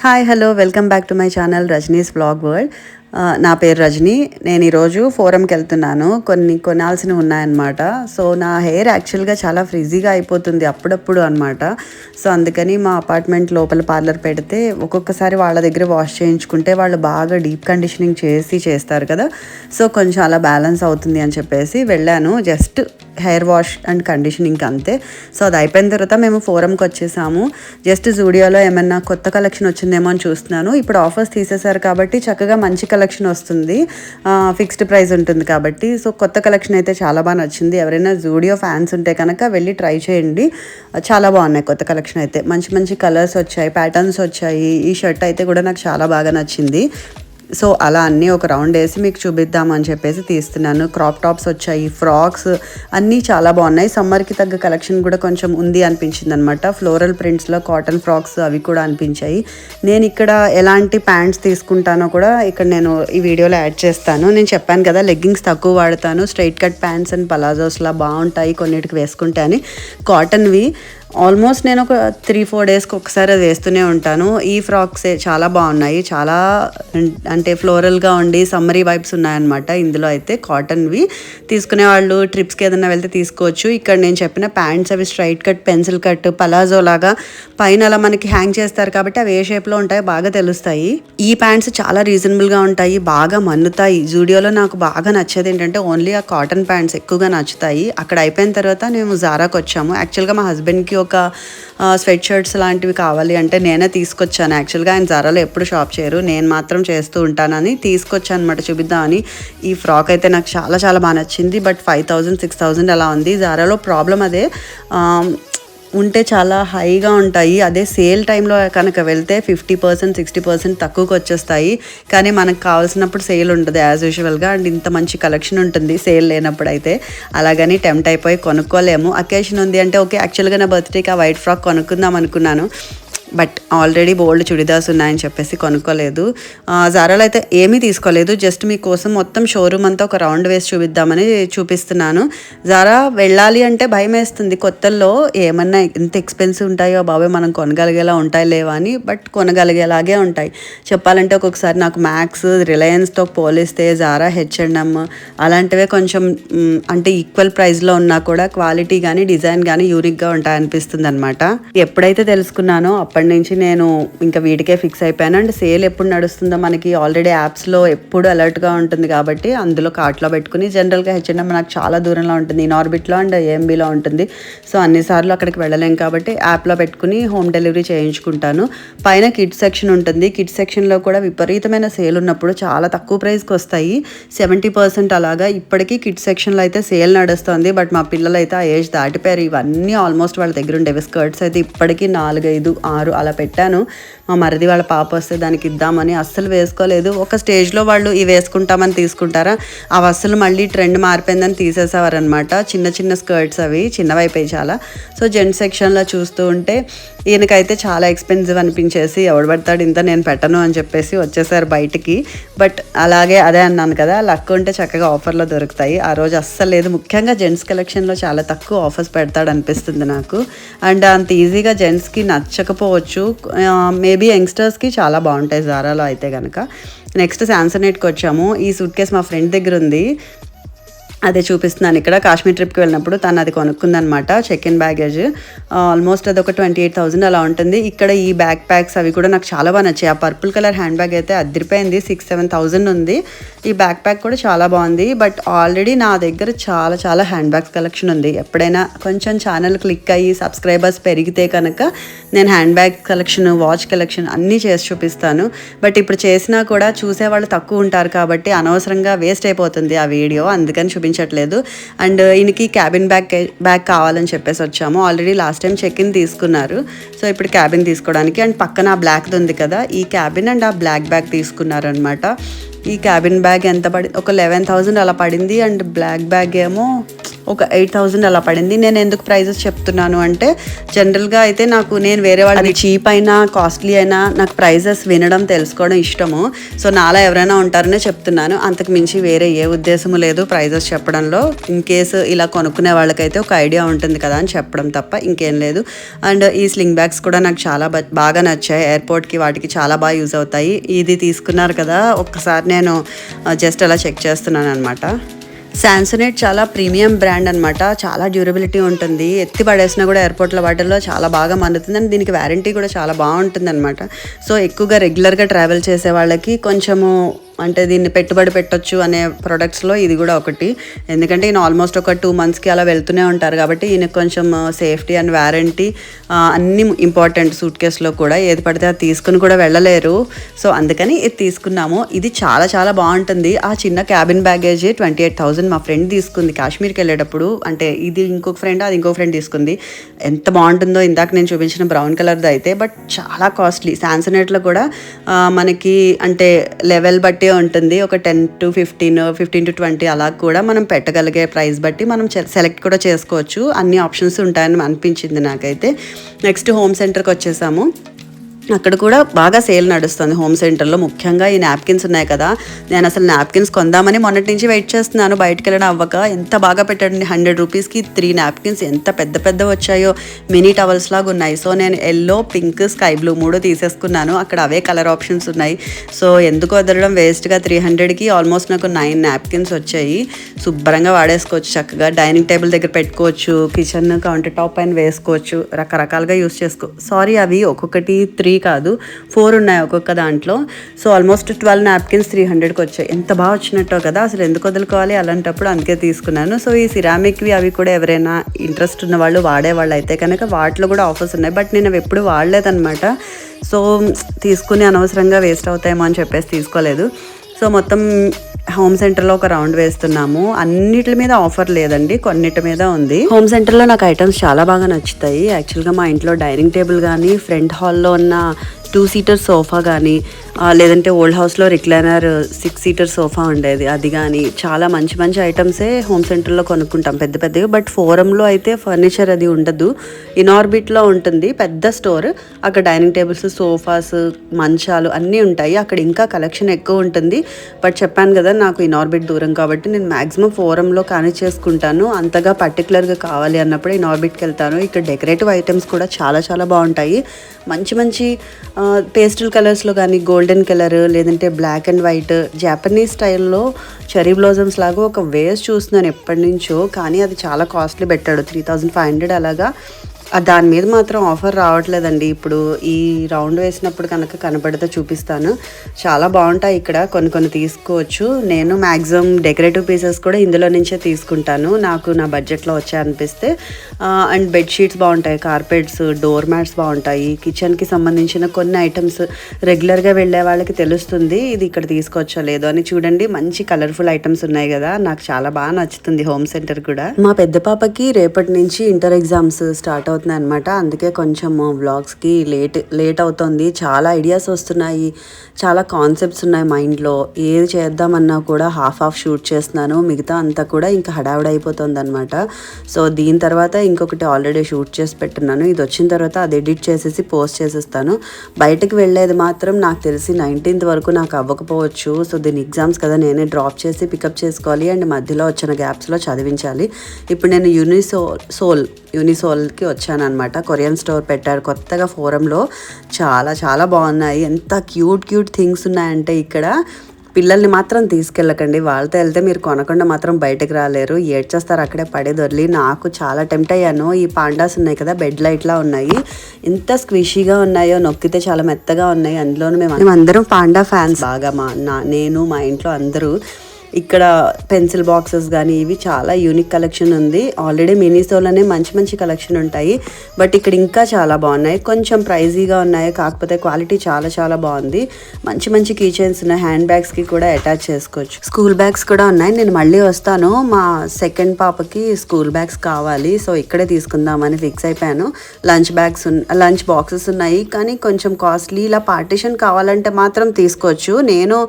Hi hello welcome back to my channel Rajani's vlog world. నా పేరు రజని. నేను ఈరోజు ఫోరంకి వెళ్తున్నాను. కొన్ని కొనాల్సినవి ఉన్నాయన్నమాట. సో నా హెయిర్ యాక్చువల్గా చాలా ఫ్రిజీగా అయిపోతుంది అప్పుడప్పుడు అనమాట. సో అందుకని మా అపార్ట్మెంట్ లోపల పార్లర్ పెడితే ఒక్కొక్కసారి వాళ్ళ దగ్గర వాష్ చేయించుకుంటే వాళ్ళు బాగా డీప్ కండిషనింగ్ చేస్తారు కదా. సో కొంచెం అలా బ్యాలెన్స్ అవుతుంది అని చెప్పేసి వెళ్ళాను. Just hair wash and conditioning అంతే. సో అది అయిపోయిన తర్వాత మేము ఫోరంకి వచ్చేసాము. జస్ట్ జూడియోలో ఏమన్నా కొత్త కలెక్షన్ వచ్చిందేమో అని చూస్తున్నాను. ఇప్పుడు ఆఫర్స్ తీసేశారు కాబట్టి చక్కగా మంచి కలెక్షన్ వస్తుంది. ఫిక్స్డ్ ప్రైస్ ఉంటుంది కాబట్టి. సో కొత్త కలెక్షన్ అయితే చాలా బాగా నచ్చింది. ఎవరైనా జూడియో ఫ్యాన్స్ ఉంటే కనుక వెళ్ళి ట్రై చేయండి. చాలా బాగున్నాయి కొత్త కలెక్షన్ అయితే. మంచి మంచి కలర్స్ వచ్చాయి, ప్యాటర్న్స్ వచ్చాయి. ఈ షర్ట్ అయితే కూడా నాకు చాలా బాగా నచ్చింది. సో అలా అన్నీ ఒక రౌండ్ వేసి మీకు చూపిద్దామని చెప్పేసి తీస్తున్నాను. క్రాప్ టాప్స్ వచ్చాయి, ఫ్రాక్స్ అన్నీ చాలా బాగున్నాయి. సమ్మర్కి తగ్గ కలెక్షన్ కూడా కొంచెం ఉంది అనిపించింది అనమాట. ఫ్లోరల్ ప్రింట్స్లో కాటన్ ఫ్రాక్స్ అవి కూడా అనిపించాయి. నేను ఇక్కడ ఎలాంటి ప్యాంట్స్ తీసుకుంటానో కూడా ఇక్కడ నేను ఈ వీడియోలో యాడ్ చేస్తాను. నేను చెప్పాను కదా లెగ్గింగ్స్ తక్కువ వాడతాను, స్ట్రైట్ కట్ ప్యాంట్స్ అండ్ పలాజోస్లా బాగుంటాయి కొన్నిటికి వేసుకుంటే అని. కాటన్వి ఆల్మోస్ట్ నేను ఒక 3-4 డేస్కి ఒకసారి అది వేస్తూనే ఉంటాను. ఈ ఫ్రాక్సే చాలా బాగున్నాయి. చాలా అంటే ఫ్లోరల్గా ఉండి సమ్మరీ వైబ్స్ ఉన్నాయన్నమాట. ఇందులో అయితే కాటన్వి తీసుకునే వాళ్ళు ట్రిప్స్కి ఏదైనా వెళ్తే తీసుకోవచ్చు. ఇక్కడ నేను చెప్పిన ప్యాంట్స్ అవి straight cut, pencil cut, palazzo లాగా పైన అలా మనకి హ్యాంగ్ చేస్తారు కాబట్టి అవి ఏ షేప్లో ఉంటాయో బాగా తెలుస్తాయి. ఈ ప్యాంట్స్ చాలా రీజనబుల్గా ఉంటాయి, బాగా మన్నుతాయి. జూడియోలో నాకు బాగా నచ్చేది ఏంటంటే ఓన్లీ ఆ కాటన్ ప్యాంట్స్ ఎక్కువగా నచ్చుతాయి. అక్కడ అయిపోయిన తర్వాత మేము జారాకి వచ్చాము. యాక్చువల్గా మా హస్బెండ్కి ఒక స్వెట్ షర్ట్స్ లాంటివి కావాలి అంటే నేనే తీసుకొచ్చాను. యాక్చువల్గా ఆయన జారాలో ఎప్పుడు షాప్ చేయరు, నేను మాత్రం చేస్తూ ఉంటానని తీసుకొచ్చాను అనమాట చూపిద్దామని. ఈ ఫ్రాక్ అయితే నాకు చాలా చాలా బాగా నచ్చింది. బట్ 5,000-6,000 అలా ఉంది. జారాలో ప్రాబ్లం అదే, ఉంటే చాలా హైగా ఉంటాయి. అదే సేల్ టైంలో కనుక వెళ్తే 50%-60% తక్కువకి వచ్చేస్తాయి. కానీ మనకు కావాల్సినప్పుడు సేల్ ఉంటుంది యాజ్ యూజువల్గా. అండ్ ఇంత మంచి కలెక్షన్ ఉంటుంది సేల్ లేనప్పుడు అయితే. అలాగని టెంప్ట్ అయిపోయి కొనుక్కోలేము. అకేషన్ ఉంది అంటే ఓకే, యాక్చువల్గా నా బర్త్డేకి ఆ వైట్ ఫ్రాక్ కొనుక్కుందాం అనుకున్నాను. బట్ ఆల్రెడీ బోల్డ్ చుడిదార్స్ ఉన్నాయని చెప్పేసి కొనుక్కోలేదు. జారాలో అయితే ఏమీ తీసుకోలేదు. జస్ట్ మీకోసం మొత్తం షోరూమ్ అంతా ఒక రౌండ్ వేసి చూపిద్దామని చూపిస్తున్నాను. జారా వెళ్ళాలి అంటే భయం వేస్తుంది కొత్తల్లో, ఏమన్నా ఎంత ఎక్స్పెన్సివ్ ఉంటాయో బాబాయ్ మనం కొనగలిగేలా ఉంటాయి లేవా అని. బట్ కొనగలిగేలాగే ఉంటాయి. చెప్పాలంటే ఒక్కొక్కసారి నాకు మ్యాక్స్, రిలయన్స్తో పోలిస్తే జారా, H&M అలాంటివే కొంచెం అంటే ఈక్వల్ ప్రైస్లో ఉన్నా కూడా క్వాలిటీ కానీ డిజైన్ కానీ యూనిక్గా ఉంటాయనిపిస్తుంది అనమాట. ఎప్పుడైతే తెలుసుకున్నానో అప్పటి నుంచి నేను ఇంకా వీటికే ఫిక్స్ అయిపోయాను. అండ్ సేల్ ఎప్పుడు నడుస్తుందో మనకి ఆల్రెడీ యాప్స్లో ఎప్పుడు అలర్ట్గా ఉంటుంది కాబట్టి అందులో కార్ట్లో పెట్టుకుని, జనరల్గా H&M నాకు చాలా దూరంలో ఉంటుంది, ఇన్ఆర్బిట్లో అండ్ AMBలో ఉంటుంది. సో అన్నిసార్లు అక్కడికి వెళ్ళలేం కాబట్టి యాప్లో పెట్టుకుని హోమ్ డెలివరీ చేయించుకుంటాను. పైన కిడ్స్ సెక్షన్ ఉంటుంది. కిడ్స్ సెక్షన్లో కూడా విపరీతమైన సేల్ ఉన్నప్పుడు చాలా తక్కువ ప్రైస్కి వస్తాయి, 70% అలాగా. ఇప్పటికీ కిడ్స్ సెక్షన్లో అయితే సేల్ నడుస్తుంది. బట్ మా పిల్లలు అయితే ఆ ఏజ్ దాటిపోయారు. ఇవన్నీ ఆల్మోస్ట్ వాళ్ళ దగ్గర ఉండేవి. స్కర్ట్స్ అయితే ఇప్పటికీ 4, 5, 6 అలా పెట్టాను. మా మరిది వాళ్ళ పాప వస్తే దానికి ఇద్దామని అస్సలు వేసుకోలేదు. ఒక స్టేజ్లో వాళ్ళు ఇవి వేసుకుంటామని తీసుకుంటారా, అవి అస్సలు మళ్ళీ ట్రెండ్ మారిపోయిందని తీసేసేవారనమాట. చిన్న చిన్న స్కర్ట్స్ అవి చిన్నవైపోయి చాలా. సో జెంట్స్ సెక్షన్లో చూస్తూ ఉంటే ఈయనకైతే చాలా ఎక్స్పెన్సివ్ అనిపించేసి ఎవడు పడతాడు ఇంత, నేను పెట్టను అని చెప్పేసి వచ్చేసారు బయటికి. బట్ అలాగే అదే అన్నాను కదా, లక్ ఉంటే చక్కగా ఆఫర్లో దొరుకుతాయి. ఆ రోజు అస్సలు లేదు. ముఖ్యంగా జెంట్స్ కలెక్షన్లో చాలా తక్కువ ఆఫర్స్ పెడతాడు అనిపిస్తుంది నాకు. అండ్ అంత ఈజీగా జెంట్స్కి నచ్చకపోవచ్చు, మేబీ యంగ్స్టర్స్కి చాలా బాగుంటాయి జారాలో అయితే కనుక. నెక్స్ట్ శాంసనైట్కి వచ్చాము. ఈ సూట్ కేస్ మా ఫ్రెండ్ దగ్గర ఉంది, అదే చూపిస్తున్నాను. ఇక్కడ కాశ్మీర్ ట్రిప్కి వెళ్ళినప్పుడు తను అది కొనుక్కుందనమాట, చెక్ ఇన్ బ్యాగేజ్. ఆల్మోస్ట్ అది ఒక 28,000 అలా ఉంటుంది. ఇక్కడ ఈ బ్యాక్ ప్యాక్స్ అవి కూడా నాకు చాలా బాగా నచ్చాయి. ఆ పర్పుల్ కలర్ హ్యాండ్ బ్యాగ్ అయితే అదిరిపోయింది, 6,000-7,000 ఉంది. ఈ బ్యాక్ ప్యాక్ కూడా చాలా బాగుంది. బట్ ఆల్రెడీ నా దగ్గర చాలా చాలా హ్యాండ్ బ్యాగ్స్ కలెక్షన్ ఉంది. ఎప్పుడైనా కొంచెం ఛానల్ క్లిక్ అయ్యి సబ్స్క్రైబర్స్ పెరిగితే కనుక నేను hand bag collection, watch collection అన్నీ చేసి చూపిస్తాను. బట్ ఇప్పుడు చేసినా కూడా చూసేవాళ్ళు తక్కువ ఉంటారు కాబట్టి అనవసరంగా వేస్ట్ అయిపోతుంది ఆ వీడియో, అందుకని చూపించట్లేదు. అండ్ ఈయనకి క్యాబిన్ బ్యాగ్ కావాలని చెప్పేసి వచ్చాము. Already last time check in తీసుకున్నారు. సో ఇప్పుడు క్యాబిన్ తీసుకోవడానికి. అండ్ పక్కన ఆ బ్లాక్ది ఉంది కదా, ఈ క్యాబిన్ అండ్ ఆ బ్లాక్ బ్యాగ్ తీసుకున్నారనమాట. ఈ క్యాబిన్ బ్యాగ్ ఎంత పడింది, ఒక 11,000 అలా పడింది. అండ్ బ్లాక్ బ్యాగ్ ఏమో ఒక 8,000 అలా పడింది. నేను ఎందుకు ప్రైజెస్ చెప్తున్నాను అంటే జనరల్గా అయితే నేను వేరే వాళ్ళది చీప్ అయినా కాస్ట్లీ అయినా నాకు ప్రైజెస్ వినడం తెలుసుకోవడం ఇష్టము. సో నాలా ఎవరైనా ఉంటారనే చెప్తున్నాను, అంతకు మించి వేరే ఏ ఉద్దేశము లేదు ప్రైజెస్ చెప్పడంలో. ఇన్ కేసు ఇలా కొనుక్కునే వాళ్ళకైతే ఒక ఐడియా ఉంటుంది కదా అని చెప్పడం తప్ప ఇంకేం లేదు. అండ్ ఈ స్లింగ్ బ్యాగ్స్ కూడా నాకు చాలా బాగా నచ్చాయి. ఎయిర్పోర్ట్కి వాటికి చాలా బాగా యూజ్ అవుతాయి. ఇది తీసుకున్నారు కదా, ఒక్కసారి నేను జస్ట్ అలా చెక్ చేస్తున్నాను అనమాట. శాంసోనైట్ చాలా ప్రీమియం బ్రాండ్ అనమాట. చాలా డ్యూరబిలిటీ ఉంటుంది. ఎత్తి పడేసినా కూడా ఎయిర్పోర్ట్లో వాటిల్లో చాలా బాగా మన్నుతుంది. అండ్ దీనికి వారంటీ కూడా చాలా బాగుంటుంది అనమాట. సో ఎక్కువగా రెగ్యులర్గా ట్రావెల్ చేసే వాళ్ళకి కొంచెము అంటే దీన్ని పెట్టుబడి పెట్టొచ్చు అనే ప్రొడక్ట్స్లో ఇది కూడా ఒకటి. ఎందుకంటే ఈయన ఆల్మోస్ట్ ఒక 2 monthsకి అలా వెళ్తూనే ఉంటారు కాబట్టి ఈయనకు కొంచెం సేఫ్టీ అండ్ వారంటీ అన్నీ ఇంపార్టెంట్. సూట్ కేసులో కూడా ఏది పడితే అది తీసుకుని కూడా వెళ్ళలేరు. సో అందుకని ఇది తీసుకున్నాము. ఇది చాలా చాలా బాగుంటుంది. ఆ చిన్న క్యాబిన్ బ్యాగేజ్ 28,000 మా ఫ్రెండ్ తీసుకుంది కాశ్మీర్కి వెళ్ళేటప్పుడు. అంటే ఇది ఇంకొక ఫ్రెండ్, అది ఇంకొక ఫ్రెండ్ తీసుకుంది. ఎంత బాగుంటుందో ఇందాక నేను చూపించిన బ్రౌన్ కలర్ది అయితే. బట్ చాలా కాస్ట్లీ. శాంసోనైట్లో కూడా మనకి అంటే లెవెల్ బట్టి ఉంటుంది. ఒక 10 to 15, 15 to 20 అలా కూడా మనం పెట్టగలిగే ప్రైస్ బట్టి మనం సెలెక్ట్ కూడా చేసుకోవచ్చు. అన్ని ఆప్షన్స్ ఉంటాయని అనిపించింది నాకైతే. నెక్స్ట్ హోమ్ సెంటర్కి వచ్చేసాము. అక్కడ కూడా బాగా సేల్ నడుస్తుంది హోమ్ సెంటర్లో. ముఖ్యంగా ఈ నాప్కిన్స్ ఉన్నాయి కదా, నేను అసలు నాప్కిన్స్ కొందామని మొన్నటి నుంచి వెయిట్ చేస్తున్నాను, బయటకు వెళ్ళడం అవ్వక. ఎంత బాగా పెట్టండి, 100 రూపీస్కి 3 నాప్కిన్స్ ఎంత పెద్ద పెద్ద వచ్చాయో, మినీ టవల్స్ లాగా ఉన్నాయి. సో నేను ఎల్లో, పింక్, స్కై బ్లూ 3 తీసేసుకున్నాను. అక్కడ అవే కలర్ ఆప్షన్స్ ఉన్నాయి. సో ఎందుకు వదలడం వేస్ట్గా. 300కి ఆల్మోస్ట్ నాకు 9 నాప్కిన్స్ వచ్చాయి. శుభ్రంగా వాడేసుకోవచ్చు. చక్కగా డైనింగ్ టేబుల్ దగ్గర పెట్టుకోవచ్చు, కిచెన్ కౌంటర్ టాప్ పైన వేసుకోవచ్చు, రకరకాలుగా యూస్ చేసుకో. సారీ, అవి ఒక్కొక్కటి 3 కాదు 4 ఉన్నాయి ఒక్కొక్క దాంట్లో. సో ఆల్మోస్ట్ 12 నాప్కిన్స్ 300కి వచ్చాయి. ఎంత బాగా వచ్చినట్టో కదా, అసలు ఎందుకు వదులుకోవాలి అలాంటప్పుడు, అందుకే తీసుకున్నాను. సో ఈ సిరామిక్వి అవి కూడా ఎవరైనా ఇంట్రెస్ట్ ఉన్న వాళ్ళు వాడేవాళ్ళు అయితే కనుక వాటిలో కూడా ఆఫర్స్ ఉన్నాయి. బట్ నేను అవి ఎప్పుడు వాడలేదన్నమాట. సో తీసుకుని అనవసరంగా వేస్ట్ అవుతాయేమో అని చెప్పేసి తీసుకోలేదు. సో మొత్తం హోమ్ సెంటర్లో ఒక రౌండ్ వేస్తున్నాము. అన్నిటి మీద ఆఫర్ లేదండి, కొన్నిటి మీద ఉంది. హోమ్ సెంటర్లో నాకు ఐటమ్స్ చాలా బాగా నచ్చుతాయి. యాక్చువల్గా మా ఇంట్లో డైనింగ్ టేబుల్ కానీ, ఫ్రంట్ హాల్లో ఉన్న 2-seater సోఫా కానీ, లేదంటే ఓల్డ్ హౌస్లో రిక్లైనర్ 6-seater సోఫా ఉండేది, అది కానీ చాలా మంచి మంచి ఐటమ్సే హోమ్ సెంటర్లో కొనుక్కుంటాం పెద్ద పెద్దవి. బట్ ఫోరంలో అయితే ఫర్నిచర్ అది ఉండదు. ఇనార్బిట్లో ఉంటుంది పెద్ద స్టోర్. అక్కడ డైనింగ్ టేబుల్స్, సోఫాస్, మంచాలు అన్నీ ఉంటాయి. అక్కడ ఇంకా కలెక్షన్ ఎక్కువ ఉంటుంది. బట్ చెప్పాను కదా, నాకు ఇనార్బిట్ దూరం కాబట్టి నేను మ్యాక్సిమం ఫోరంలో కానీ చేసుకుంటాను. అంతగా పర్టికులర్గా కావాలి అన్నప్పుడు ఇనార్బిట్కి వెళ్తాను. ఇక్కడ డెకరేటివ్ ఐటమ్స్ కూడా చాలా చాలా బాగుంటాయి. మంచి మంచి పేస్టల్ కలర్స్లో కానీ, గోల్డెన్ కలర్, లేదంటే బ్లాక్ అండ్ వైట్, జాపనీస్ స్టైల్లో చెరీ బ్లాజమ్స్ లాగా ఒక వేస్ చూస్తున్నాను ఎప్పటి నుంచో. కానీ అది చాలా కాస్ట్లీ పెట్టాడు, 3,500 అలాగా. దాని మీద మాత్రం ఆఫర్ రావట్లేదండి. ఇప్పుడు ఈ రౌండ్ వేసినప్పుడు కనుక కనపడితే చూపిస్తాను. చాలా బాగుంటాయి ఇక్కడ, కొన్ని తీసుకోవచ్చు. నేను మ్యాక్సిమం డెకరేటివ్ పీసెస్ కూడా ఇందులో నుంచే తీసుకుంటాను, నాకు నా బడ్జెట్లో వచ్చాయనిపిస్తే. అండ్ బెడ్షీట్స్ బాగుంటాయి, కార్పెట్స్, డోర్ మ్యాట్స్ బాగుంటాయి. కిచెన్కి సంబంధించిన కొన్ని ఐటమ్స్ రెగ్యులర్గా వెళ్ళే వాళ్ళకి తెలుస్తుంది ఇది ఇక్కడ తీసుకోవచ్చో లేదో అని. చూడండి, మంచి కలర్ఫుల్ ఐటమ్స్ ఉన్నాయి కదా, నాకు చాలా బాగా నచ్చుతుంది హోమ్ సెంటర్ కూడా. మా పెద్ద పాపకి రేపటి నుంచి ఇంటర్ ఎగ్జామ్స్ స్టార్ట్ అవుతున్నాయి అనమాట. అందుకే కొంచెం వ్లాగ్స్కి లేట్ అవుతుంది. చాలా ఐడియాస్ వస్తున్నాయి, చాలా కాన్సెప్ట్స్ ఉన్నాయి మైండ్లో. ఏది చేద్దామన్నా కూడా హాఫ్ షూట్ చేస్తున్నాను, మిగతా అంతా కూడా ఇంకా హడావిడి అయిపోతుంది అనమాట. సో దీని తర్వాత ఇంకొకటి ఆల్రెడీ షూట్ చేసి పెట్టున్నాను. ఇది వచ్చిన తర్వాత అది ఎడిట్ చేసేసి పోస్ట్ చేసేస్తాను. బయటకు వెళ్ళేది మాత్రం నాకు తెలిసి 19th వరకు నాకు అవ్వకపోవచ్చు. సో దీని ఎగ్జామ్స్ కదా, నేనే డ్రాప్ చేసి పికప్ చేసుకోవాలి. అండ్ మధ్యలో వచ్చిన గ్యాప్స్లో చదివించాలి. ఇప్పుడు నేను యూనిసోల్కి వచ్చాను అనమాట. కొరియన్ స్టోర్ పెట్టారు కొత్తగా ఫోరంలో, చాలా చాలా బాగున్నాయి. ఎంత క్యూట్ థింగ్స్ ఉన్నాయంటే ఇక్కడ. పిల్లల్ని మాత్రం తీసుకెళ్ళకండి, వాళ్ళతో వెళ్తే మీరు కొనకుండా మాత్రం బయటకు రాలేరు, ఏడ్చేస్తారు అక్కడే పడేదొర్లి. నాకు చాలా టెంప్ట్ అయ్యాను. ఈ పాండాస్ ఉన్నాయి కదా, బెడ్ లైట్లా ఉన్నాయి, ఎంత స్క్విషీగా ఉన్నాయో, నొక్కితే చాలా మెత్తగా ఉన్నాయి. అందులోనూ మేము అందరం పాండా ఫ్యాన్స్ బాగా. నేను మా ఇంట్లో అందరూ. ఇక్కడ పెన్సిల్ బాక్సెస్ కానీ ఇవి చాలా యూనిక్ కలెక్షన్ ఉంది. ఆల్రెడీ మినీసోలోనే మంచి కలెక్షన్ ఉంటాయి. బట్ ఇక్కడ ఇంకా చాలా బాగున్నాయి. కొంచెం ప్రైజీగా ఉన్నాయి, కాకపోతే క్వాలిటీ చాలా చాలా బాగుంది. మంచి కీ చైన్స్ ఉన్నాయి, హ్యాండ్ బ్యాగ్స్కి కూడా అటాచ్ చేసుకోవచ్చు. స్కూల్ బ్యాగ్స్ కూడా ఉన్నాయి. నేను మళ్ళీ వస్తాను, మా సెకండ్ పాపకి స్కూల్ బ్యాగ్స్ కావాలి. సో ఇక్కడే తీసుకుందామని ఫిక్స్ అయిపోయాను. లంచ్ బాక్సెస్ ఉన్నాయి, కానీ కొంచెం కాస్ట్లీ. ఇలా పార్టీషన్ కావాలంటే మాత్రం తీసుకోవచ్చు. నేను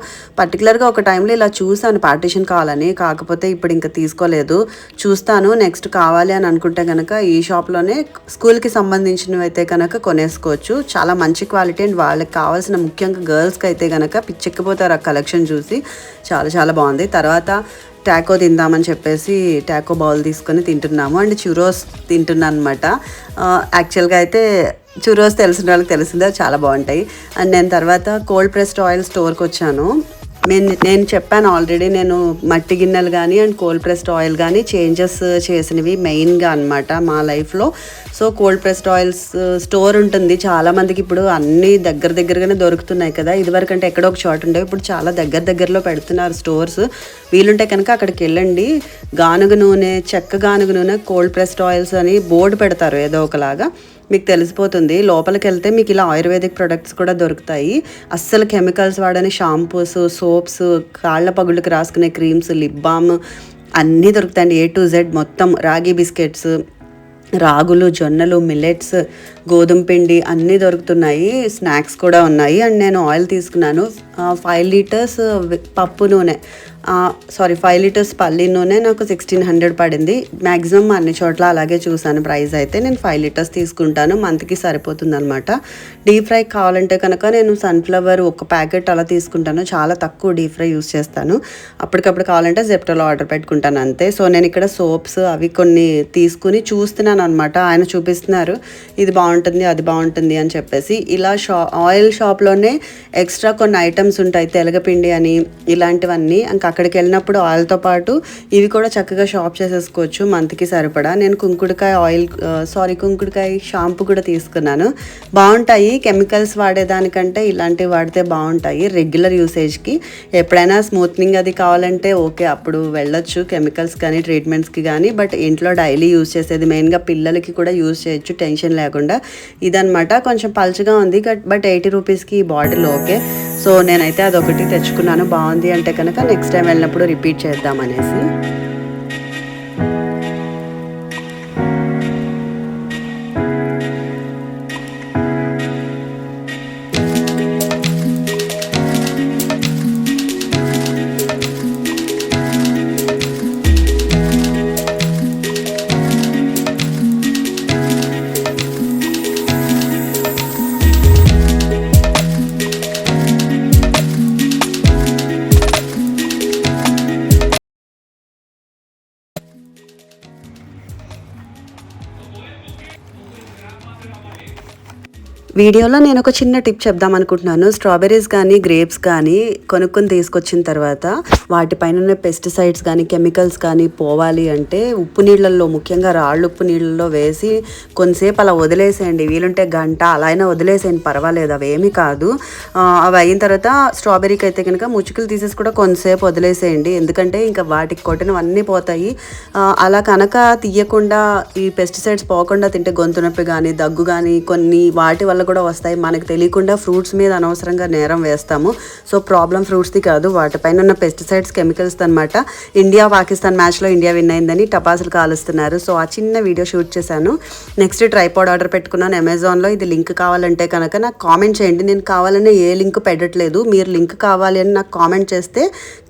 పర్టికులర్గా ఒక టైంలో ఇలా చూసాను పార్టీషన్ కావాలని, కాకపోతే ఇప్పుడు ఇంకా తీసుకోలేదు, చూస్తాను నెక్స్ట్ కావాలి అని అనుకుంటే కనుక ఈ షాప్లోనే స్కూల్కి సంబంధించినవి అయితే కనుక కొనేసుకోవచ్చు. చాలా మంచి క్వాలిటీ అండ్ వాళ్ళకి కావాల్సిన ముఖ్యంగా గర్ల్స్కి అయితే కనుక పిచ్చెక్కిపోతారు ఆ కలెక్షన్ చూసి. చాలా చాలా బాగుంది. తర్వాత టాకో తిందామని చెప్పేసి టాకో బౌల్ తీసుకొని తింటున్నాము అండ్ చురోస్ తింటున్నాను అనమాట. యాక్చువల్గా అయితే చురోస్ తెలిసిన వాళ్ళకి తెలిసిందే, చాలా బాగుంటాయి. అండ్ నేను తర్వాత కోల్డ్ ప్రెస్డ్ ఆయిల్ స్టోర్కి వచ్చాను. నేను చెప్పాను ఆల్రెడీ, నేను మట్టి గిన్నెలు కానీ అండ్ కోల్డ్ ప్రెస్డ్ ఆయిల్ కానీ చేంజెస్ చేసినవి మెయిన్గా అనమాట మా లైఫ్లో. So cold pressed oils store ఉంటుంది చాలామందికి, ఇప్పుడు అన్నీ దగ్గరగానే దొరుకుతున్నాయి కదా. ఇదివరకంటే ఎక్కడో ఒక చోట ఉండేవి, ఇప్పుడు చాలా దగ్గరలో పెడుతున్నారు స్టోర్స్. వీలుంటే కనుక అక్కడికి వెళ్ళండి. గానుగ నూనె, చెక్క గానుగ నూనె, కోల్డ్ ప్రెస్డ్ ఆయిల్స్ అని బోర్డు పెడతారు ఏదో ఒకలాగా, మీకు తెలిసిపోతుంది. లోపలికి వెళ్తే మీకు ఇలా ఆయుర్వేదిక్ ప్రొడక్ట్స్ కూడా దొరుకుతాయి. అస్సలు కెమికల్స్ వాడని షాంపూస్, సోప్స్, కాళ్ళ పగుళ్ళకి రాసుకునే క్రీమ్స్, లిప్ బామ్ అన్నీ దొరుకుతాయండి. A to Z మొత్తం. రాగి బిస్కెట్స్, రాగులు, జొన్నలు, మిల్లెట్స్, గోధుమ పిండి అన్నీ దొరుకుతున్నాయి. స్నాక్స్ కూడా ఉన్నాయి. అండ్ నేను ఆయిల్ తీసుకున్నాను 5 లీటర్స్ పప్పు నూనె, 5 లీటర్స్ పల్లి నూనె నాకు 1600 పడింది. మ్యాక్సిమం అన్ని చోట్ల అలాగే చూసాను ప్రైస్ అయితే. నేను 5 లీటర్స్ తీసుకుంటాను, మంత్కి సరిపోతుంది అనమాట. డీప్ ఫ్రై కావాలంటే కనుక నేను సన్ఫ్లవర్ ఒక ప్యాకెట్ అలా తీసుకుంటాను, చాలా తక్కువ డీప్ ఫ్రై యూస్ చేస్తాను. అప్పటికప్పుడు కావాలంటే జెప్టోలో ఆర్డర్ పెట్టుకుంటాను అంతే. సో నేను ఇక్కడ సోప్స్ అవి కొన్ని తీసుకుని చూస్తున్నాను అనమాట. ఆయన చూపిస్తున్నారు ఇది బాగుంటుంది అది బాగుంటుంది అని చెప్పేసి. ఇలా ఆయిల్ షాప్లోనే ఎక్స్ట్రా కొన్ని ఐటమ్స్ ఉంటాయి, తెలగపిండి అని ఇలాంటివన్నీ. ఇంకా అక్కడికి వెళ్ళినప్పుడు ఆయిల్తో పాటు ఇవి కూడా చక్కగా షాప్ చేసేసుకోవచ్చు మంత్కి సరిపడా. నేను కుంకుడుకాయ షాంపూ కూడా తీసుకున్నాను. బాగుంటాయి, కెమికల్స్ వాడేదానికంటే ఇలాంటివి వాడితే బాగుంటాయి రెగ్యులర్ యూసేజ్కి. ఎప్పుడైనా స్మూత్నింగ్ అది కావాలంటే ఓకే, అప్పుడు వెళ్ళొచ్చు కెమికల్స్ కానీ ట్రీట్మెంట్స్కి కానీ. బట్ ఇంట్లో డైలీ యూజ్ చేసేది మెయిన్గా పిల్లలకి కూడా యూజ్ చేయొచ్చు టెన్షన్ లేకుండా. ఇదనమాట. కొంచెం పల్చగా ఉంది బట్ 80 రూపీస్కి ఈ బాటిల్ ఓకే. సో నేనైతే అదొకటి తెచ్చుకున్నాను. బాగుంది అంటే కనుక నెక్స్ట్ టైం వెళ్ళినప్పుడు రిపీట్ చేద్దామనేసి. వీడియోలో నేను ఒక చిన్న టిప్ చెప్దాం అనుకుంటున్నాను. స్ట్రాబెర్రీస్ కానీ గ్రేప్స్ కానీ కొనుక్కొని తీసుకొచ్చిన తర్వాత వాటిపైన ఉన్న పెస్టిసైడ్స్ కానీ కెమికల్స్ కానీ పోవాలి అంటే ఉప్పు నీళ్ళల్లో, ముఖ్యంగా రాళ్ళు ఉప్పు నీళ్ళల్లో వేసి కొంతసేపు అలా వదిలేసేయండి. వీలుంటే గంట అలా అయినా వదిలేసేయండి, పర్వాలేదు, అవేమీ కాదు. అవి అయిన తర్వాత స్ట్రాబెర్రీకి అయితే కనుక ముచ్చుకులు తీసేసి కూడా కొంతసేపు వదిలేసేయండి, ఎందుకంటే ఇంకా వాటికి కొట్టినవన్నీ పోతాయి. అలా కనుక తీయకుండా ఈ పెస్టిసైడ్స్ పోకుండా తింటే గొంతు నొప్పి కానీ దగ్గు కానీ కొన్ని వాటి వల్ల కూడా వస్తాయి. మనకు తెలియకుండా ఫ్రూట్స్ మీద అనవసరంగా నేరం వేస్తాము. సో ప్రాబ్లం ఫ్రూట్స్ది కాదు, వాటిపైన ఉన్న పెస్టిసైడ్స్ కెమికల్స్ అనమాట. ఇండియా పాకిస్తాన్ మ్యాచ్లో ఇండియా విన్ అయిందని టపాసులు కాలుస్తున్నారు. సో ఆ చిన్న వీడియో షూట్ చేశాను. నెక్స్ట్ ట్రైపాడ్ ఆర్డర్ పెట్టుకున్నాను అమెజాన్లో. ఇది లింక్ కావాలంటే కనుక నాకు కామెంట్ చేయండి. నేను కావాలనే ఏ లింక్ పెట్టట్లేదు, మీరు లింక్ కావాలి అని నాకు కామెంట్ చేస్తే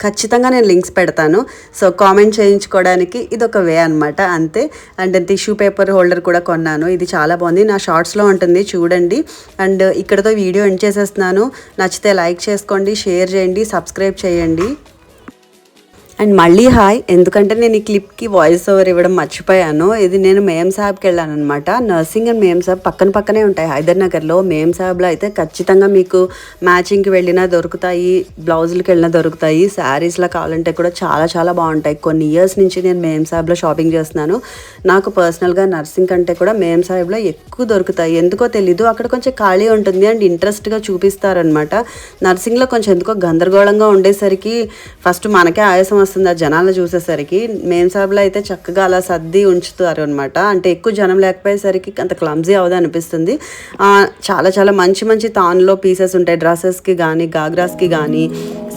ఖచ్చితంగా నేను లింక్స్ పెడతాను. సో కామెంట్ చేయించుకోవడానికి ఇది ఒక వే అనమాట, అంతే. అండ్ టిష్యూ పేపర్ హోల్డర్ కూడా కొన్నాను, ఇది చాలా బాగుంది, నా షార్ట్స్లో ఉంటుంది చూడండి. అండ్ ఇక్కడతో వీడియో ఎండ్ చేసేస్తున్నాను. నచ్చితే లైక్ చేసుకోండి, షేర్ చేయండి, సబ్స్క్రైబ్ చేయండి. అండ్ మళ్ళీ హాయ్, ఎందుకంటే నేను ఈ క్లిప్కి వాయిస్ ఓవర్ ఇవ్వడం మర్చిపోయాను. ఇది నేను మేం సాబ్కి వెళ్ళాను అనమాట. నర్సింగ్ అండ్ మేం సాబ్ పక్కనే ఉంటాయి హైదర్నగర్లో. మేం సాబ్లో అయితే ఖచ్చితంగా మీకు మ్యాచింగ్కి వెళ్ళినా దొరుకుతాయి, బ్లౌజులకి వెళ్ళినా దొరుకుతాయి, శారీస్లో కావాలంటే కూడా చాలా చాలా బాగుంటాయి. కొన్ని ఇయర్స్ నుంచి నేను మేం సాబ్లో షాపింగ్ చేస్తున్నాను. నాకు పర్సనల్గా నర్సింగ్ కంటే కూడా మేం సాబ్లో ఎక్కువ దొరుకుతాయి. ఎందుకో తెలీదు, అక్కడ కొంచెం ఖాళీ ఉంటుంది అండ్ ఇంట్రెస్ట్గా చూపిస్తారనమాట. నర్సింగ్లో కొంచెం ఎందుకో గందరగోళంగా ఉండేసరికి ఫస్ట్ మనకే ఆయాసం వస్తుంది ఆ జనాలను చూసేసరికి. మేం సాబ్లో అయితే చక్కగా అలా సర్ది ఉంచుతారు అనమాట. అంటే ఎక్కువ జనం లేకపోయేసరికి అంత క్లమ్జీ అవదా అనిపిస్తుంది. చాలా చాలా మంచి తాన్లో పీసెస్ ఉంటాయి, డ్రెస్సెస్కి కానీ గాగ్రాస్కి కానీ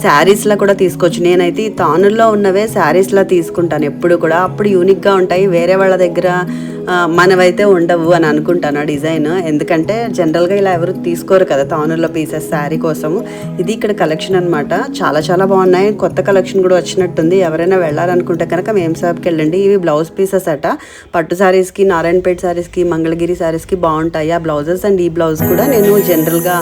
శారీస్లో కూడా తీసుకోవచ్చు. నేనైతే ఈ తానుల్లో ఉన్నవే శారీస్లో తీసుకుంటాను ఎప్పుడు కూడా, అప్పుడు యూనిక్గా ఉంటాయి, వేరే వాళ్ళ దగ్గర మనవైతే ఉండవు అని అనుకుంటాను ఆ డిజైన్. ఎందుకంటే జనరల్గా ఇలా ఎవరు తీసుకోరు కదా తానుల్లో పీసెస్ శారీ కోసము. ఇది ఇక్కడ కలెక్షన్ అనమాట, చాలా చాలా బాగున్నాయి. కొత్త కలెక్షన్ కూడా వచ్చినట్టు బాగుంటుంది. ఎవరైనా వెళ్ళాలనుకుంటే కనుక మేం సాబ్కి వెళ్ళండి. ఇవి బ్లౌజ్ పీసెస్ అట. పట్టు శారీస్కి, నారాయణపేట శారీస్కి, మంగళగిరి శారీస్కి బాగుంటాయి ఆ బ్లౌజెస్. అండ్ ఈ బ్లౌజ్ కూడా నేను జనరల్గా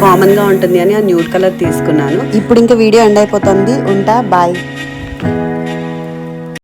కామన్గా ఉంటుంది అని ఆ న్యూడ్ కలర్ తీసుకున్నాను. ఇప్పుడు ఇంకా వీడియో ఎండ్ అయిపోతుంది. ఉంటా, బాయ్.